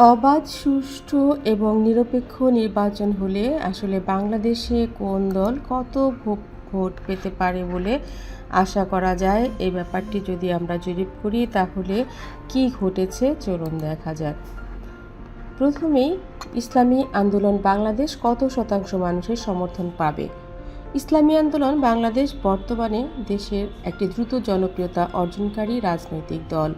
অবাধ, সুষ্ঠু এবং নিরপেক্ষ নির্বাচন হলে আসলে বাংলাদেশে কোন দল কত ভোট পেতে পারে বলে আশা করা যায়, এই ব্যাপারটি যদি আমরা জরিপ করি তাহলে কি ঘটেছে চলুন দেখা যাক। প্রথমেই ইসলামী আন্দোলন বাংলাদেশ কত শতাংশ মানুষের সমর্থন পাবে। ইসলামী আন্দোলন বাংলাদেশ বর্তমানে দেশের একটি দ্রুত জনপ্রিয়তা অর্জনকারী রাজনৈতিক দল।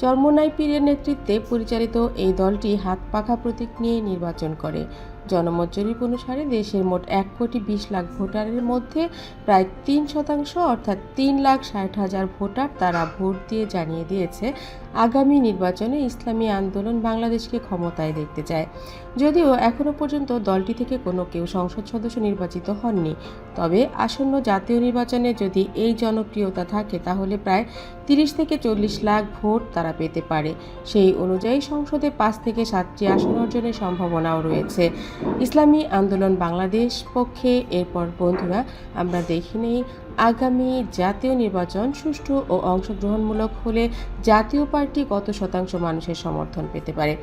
চরমোনাই পীরের নেতৃত্বে পরিচালিত এই দলটি হাত পাখা প্রতীক নিয়ে নির্বাচন করে। জনমত জরিপ অনুসারে দেশের মোট 1,20,00,000 ভোটারের মধ্যে প্রায় 3% অর্থাৎ 3,60,000 ভোটার তারা ভোট দিয়ে জানিয়ে দিয়েছে আগামী নির্বাচনে ইসলামী আন্দোলন বাংলাদেশকে ক্ষমতায় দেখতে চায়। যদিও এখনও পর্যন্ত দলটি থেকে কোনো কেউ সংসদ সদস্য নির্বাচিত হননি, তবে আসন্ন জাতীয় নির্বাচনে যদি এই জনপ্রিয়তা থাকে তাহলে প্রায় 30 থেকে 40 লাখ ভোট তারা পেতে পারে। সেই অনুযায়ী সংসদে 5 থেকে 7টি আসন অর্জনের সম্ভাবনাও রয়েছে ইসলামী আন্দোলন বাংলাদেশ পক্ষে। এরপর বন্ধুরা আমরা দেখে নেই আগামী জাতীয় নির্বাচন সুষ্ঠু ও অংশগ্রহণমূলক হলে জাতীয় পার্টি কত শতাংশ মানুষের সমর্থন পেতে পারে।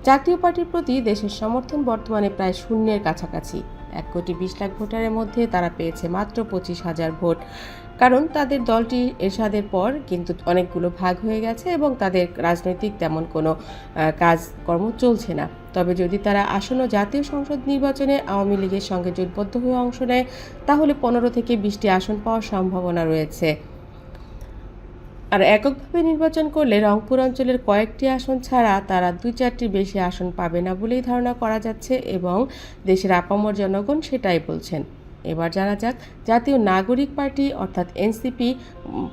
জাতীয় পার্টির প্রতি দেশের সমর্থন বর্তমানে প্রায় শূন্যের কাছাকাছি। 1,20,00,000 ভোটারের মধ্যে তারা পেয়েছে মাত্র 25,000 ভোট, কারণ তাদের দলটি এরশাদের পর কিন্তু অনেকগুলো ভাগ হয়ে গেছে এবং তাদের রাজনৈতিক তেমন কোনো কাজকর্ম চলছে না। তবে যদি তারা আসন্ন জাতীয় সংসদ নির্বাচনে আওয়ামী লীগের সঙ্গে জোটবদ্ধ হয়ে অংশ নেয় তাহলে 15 থেকে 20টি আসন পাওয়ার সম্ভাবনা রয়েছে। আর এককভাবে নির্বাচন করলে রংপুর অঞ্চলের কয়েকটি আসন ছাড়া তারা 2-4টির বেশি আসন পাবে না বলেই ধারণা করা যাচ্ছে এবং দেশের আপামর জনগণ সেটাই বলছেন। এবার জানা যাক জাতীয় নাগরিক পার্টি অর্থাৎ এনসিপি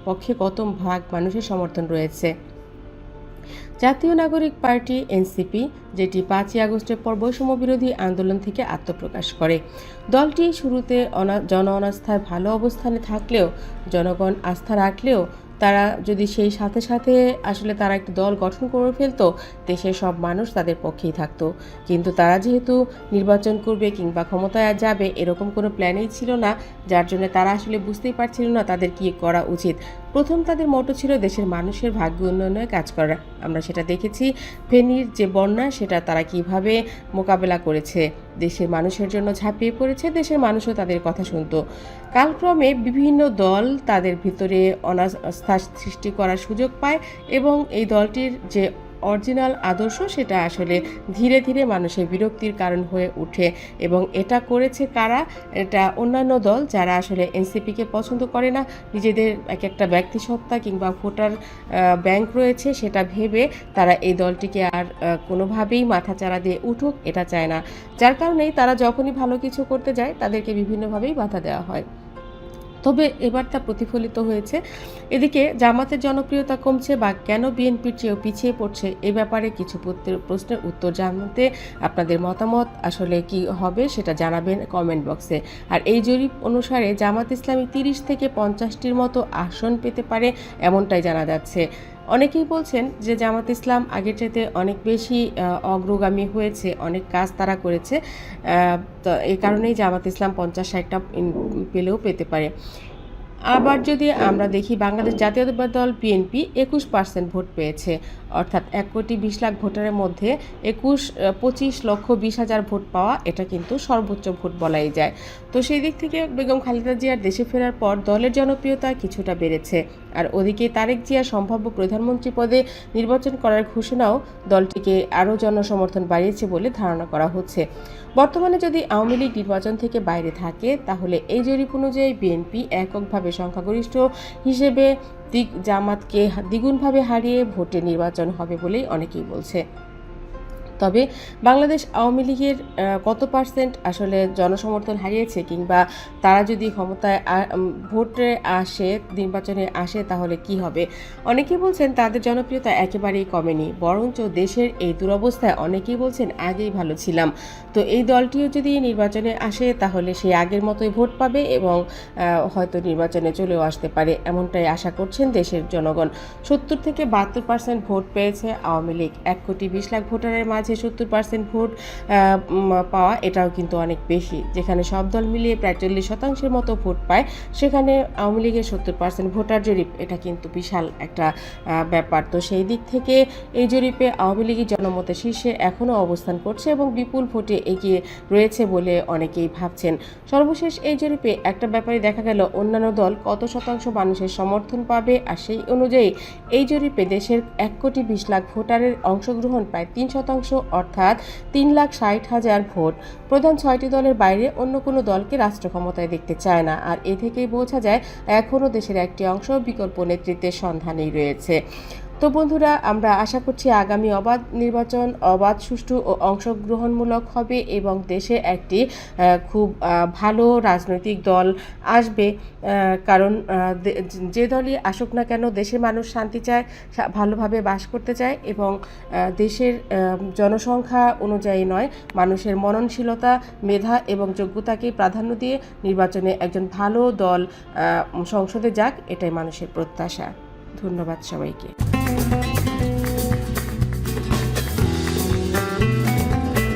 পক্ষে কত ভাগ মানুষের সমর্থন রয়েছে। জাতীয় নাগরিক পার্টি এনসিপি, যেটি 5ই আগস্টের পর বৈষম্য বিরোধী আন্দোলন থেকে আত্মপ্রকাশ করে, দলটি শুরুতে জন অনাস্থায় ভালো অবস্থানে থাকলেও জনগণ আস্থা রাখলেও তারা যদি সেই সাথে সাথে আসলে তারা একটি দল গঠন করে ফেলতো, দেশের সব মানুষ তাদের পক্ষেই থাকতো। কিন্তু তারা যেহেতু নির্বাচন করবে কিংবা ক্ষমতায় যাবে এরকম কোনো প্ল্যানেই ছিল না, যার জন্য তারা আসলে বুঝতেই পারছিল না তাদের কী করা উচিত। প্রথম তাদের মোটো ছিল দেশের মানুষের ভাগ্য উন্নয়নের কাজ করা। আমরা সেটা দেখেছি, ফেনীর যে বন্যা সেটা তারা কিভাবে মোকাবেলা করেছে, দেশের মানুষের জন্য ঝাঁপিয়ে পড়েছে, দেশের মানুষও তাদের কথা শুনতো। কালক্রমে বিভিন্ন দল তাদের ভিতরে অনাস্থা সৃষ্টি করার সুযোগ পায় এবং এই দলটির যে অরিজিনাল আদর্শ সেটা আসলে ধীরে ধীরে মানুষের বিরক্তির কারণ হয়ে ওঠে। এবং এটা করেছে কারা? এটা অন্যান্য দল যারা আসলে এনসিপিকে পছন্দ করে না, নিজেদের এক একটা ব্যক্তিসত্তা কিংবা ভোটার ব্যাংক রয়েছে সেটা ভেবে তারা এই দলটিকে আর কোনোভাবেই মাথাচাড়া দিয়ে উঠুক এটা চায় না। যার কারণেই তারা যখনই ভালো কিছু করতে যায় তাদেরকে বিভিন্নভাবেই বাধা দেওয়া হয়। তবে এবার তা প্রতিফলিত হয়েছে। এদিকে জামাতের জনপ্রিয়তা কমছে বা কেন বিএনপির চেয়েও পিছিয়ে পড়ছে এ ব্যাপারে কিছু প্রশ্নের উত্তর জানতে আপনাদের মতামত আসলে কি হবে সেটা জানাবেন কমেন্ট বক্সে। আর এই জরিপ অনুসারে জামাত ইসলামী 30 থেকে 50টির মতো আসন পেতে পারে এমনটাই জানা যাচ্ছে। অনেকেই বলছেন যে জামাত ইসলাম আগের চাইতে অনেক বেশি অগ্রগামী হয়েছে, অনেক কাজ তারা করেছে, তো এই কারণেই জামাত ইসলাম 50-60টা পেলেও পেতে পারে। আবার যদি আমরা দেখি বাংলাদেশ জাতীয়তাবাদী দল বিএনপি 21% ভোট পেয়েছে, অর্থাৎ 1,20,00,000 ভোটারের মধ্যে 25,20,000 ভোট পাওয়া এটা কিন্তু সর্বোচ্চ ভোট বলাই যায়। তো সেই দিক থেকে বেগম খালেদা জিয়ার দেশে ফেরার পর দলের জনপ্রিয়তা কিছুটা বেড়েছে। আর ওদিকে তারেক জিয়া সম্ভাব্য প্রধানমন্ত্রী পদে নির্বাচন করার ঘোষণাও দলটিকে আরও জনসমর্থন বাড়িয়েছে বলে ধারণা করা হচ্ছে। বর্তমানে যদি আওয়ামী লীগ নির্বাচন থেকে বাইরে থাকে তাহলে এই জরিপ অনুযায়ী বিএনপি এককভাবে সংখ্যাগরিষ্ঠ হিসেবে জামাতকে দ্বিগুণভাবে হারিয়ে ভোটে নির্বাচন হবে বলেই অনেকেই বলছে। তবে বাংলাদেশ আওয়ামী লীগের কত পার্সেন্ট আসলে জনসমর্থন হারিয়েছে কিংবা তারা যদি ক্ষমতায় ভোটে আসে, নির্বাচনে আসে তাহলে কি হবে? অনেকেই বলছেন তাদের জনপ্রিয়তা একেবারেই কমেনি, বরঞ্চ দেশের এই দুরবস্থায় অনেকেই বলছেন আগেই ভালো ছিলাম। তো এই দলটিও যদি নির্বাচনে আসে তাহলে সে আগের মতোই ভোট পাবে এবং হয়তো নির্বাচনে চলেও আসতে পারে এমনটাই আশা করছেন দেশের জনগণ। 70 থেকে 72% ভোট পেয়েছে আওয়ামী লীগ 1,20,00,000 ভোটারের মাঝে। কাছে 70% ভোট পাওয়া এটাও কিন্তু অনেক বেশি। যেখানে সব দল মিলিয়ে প্রায় 40% মতো ভোট পায়, সেখানে আওয়ামী লীগের 70% ভোটার জরিপ, এটা কিন্তু বিশাল একটা ব্যাপার। তো সেই দিক থেকে এই জরিপে আওয়ামী লীগের জনমতের শীর্ষে এখনও অবস্থান করছে এবং বিপুল ভোটে এগিয়ে রয়েছে বলে অনেকেই ভাবছেন। সর্বশেষ এই জরিপে একটা ব্যাপারে দেখা গেল অন্যান্য দল কত শতাংশ মানুষের সমর্থন পাবে, আর সেই অনুযায়ী এই জরিপে দেশের 1,20,00,000 ভোটারের অংশগ্রহণ প্রায় 3%, অর্থাৎ 3,60,000 ভোট। প্রধান 6টি দলের বাইরে অন্য কোনো দলকে রাষ্ট্র ক্ষমতায় দেখতে চায় না, আর এ থেকেই বোঝা যায় এখনও দেশের একটি অংশ বিকল্প নেতৃত্বের সন্ধানেই রয়েছে। তো বন্ধুরা, আমরা আশা করছি আগামী অবাধ নির্বাচন অবাধ, সুষ্ঠু ও অংশগ্রহণমূলক হবে এবং দেশে একটি খুব ভালো রাজনৈতিক দল আসবে। কারণ যে দলই আসুক না কেন, দেশের মানুষ শান্তি চায়, ভালোভাবে বাস করতে চায় এবং দেশের জনসংখ্যা অনুযায়ী নয়, মানুষের মননশীলতা, মেধা এবং যোগ্যতাকে প্রাধান্য দিয়ে নির্বাচনে একজন ভালো দল সংসদে যাক, এটাই মানুষের প্রত্যাশা। ধন্যবাদ সবাইকে।